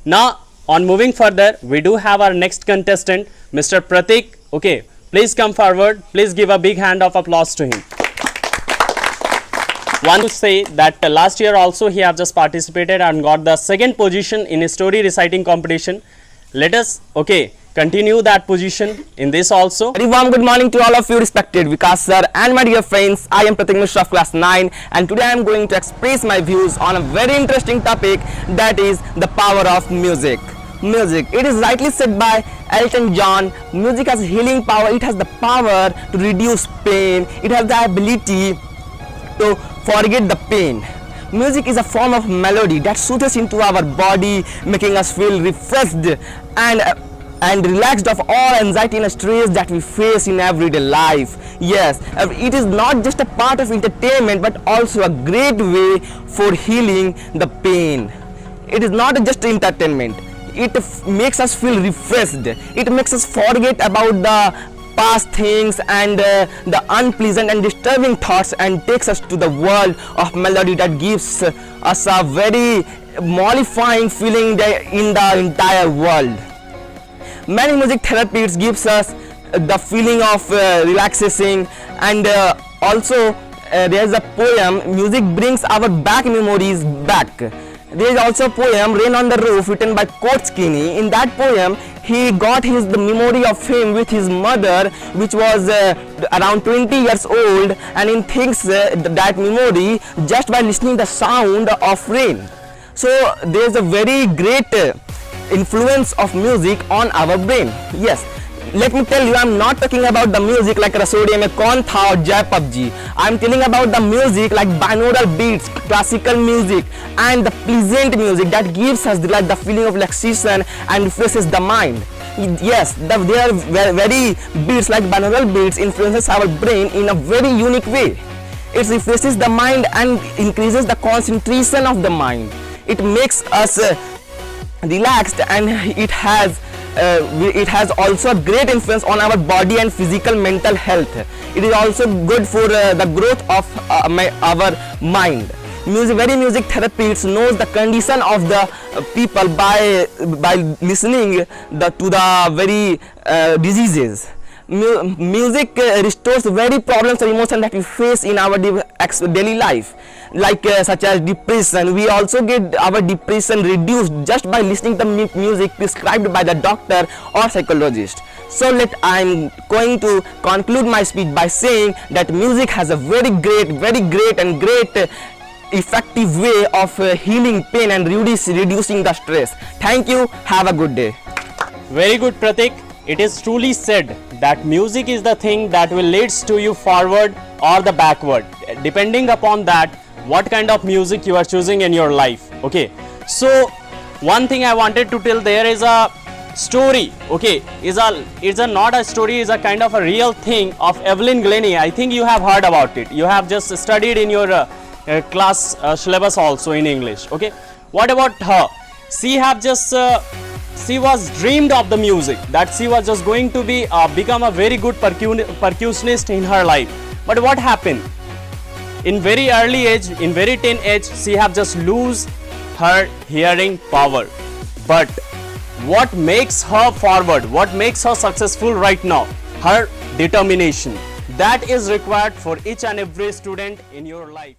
Now on moving further, we do have our next contestant, Mr. Pratik. Okay, please come forward. Please give a big hand of applause to him. Want to say that last year also he have just participated and got the second position in a story reciting competition. Let us continue that position in this also. Very warm good morning to all of you, respected Vikas sir and my dear friends. I am Pratik Mishra of class 9 and today I am going to express my views on a very interesting topic, that is the power of music. Music, it is rightly said by Elton John, music has healing power. It has the power to reduce pain. It has the ability to forget the pain. Music is a form of melody that soothes into our body, making us feel refreshed and relaxed of all anxiety and stress that we face in everyday life. Yes, it is not just a part of entertainment but also a great way for healing the pain. It is not just entertainment. It makes us feel refreshed. It makes us forget about the past things and the unpleasant and disturbing thoughts and takes us to the world of melody that gives us a very mollifying feeling in the entire world. Many music therapies gives us the feeling of relaxation and also there is a poem, music brings our back memories back. There is also a poem, Rain on the Roof, written by Kurt Skinny. In that poem, he got the memory of him with his mother, which was around 20 years old, and he thinks that memory just by listening the sound of rain. So there is a very great influence of music on our brain. Yes, let me tell you, I am not talking about the music like Rasodiya Mein Kaun Tha or Jai PUBG. I am telling about the music like binaural beats, classical music and the pleasant music that gives us the feeling of relaxation and refreshes the mind. Yes, there are very beats like binaural beats influences our brain in a very unique way. It refreshes the mind and increases the concentration of the mind. It makes us relaxed and it has also a great influence on our body and physical mental health. It is also good for the growth of our mind. Music therapists knows the condition of the people by listening to the very diseases. Music restores very problems and emotions that we face in our daily life, like such as depression. We also get our depression reduced just by listening to music prescribed by the doctor or psychologist. So I am going to conclude my speech by saying that music has a very great and great effective way of healing pain and reducing the stress. Thank you. Have a good day. Very good, Pratik. It is truly said that music is the thing that will leads to you forward or the backward, depending upon that what kind of music you are choosing in your life. Okay, so one thing I wanted to tell, there is a story. Okay, it's not a story, it's a kind of a real thing of Evelyn Glennie. I think you have heard about it. You have just studied in your class syllabus also in English. Okay, what about her? She was dreamed of the music, that she was just going to become a very good percussionist in her life. But what happened? In very early age, in very teen age, she have just lose her hearing power. But what makes her forward? What makes her successful right now? Her determination. That is required for each and every student in your life.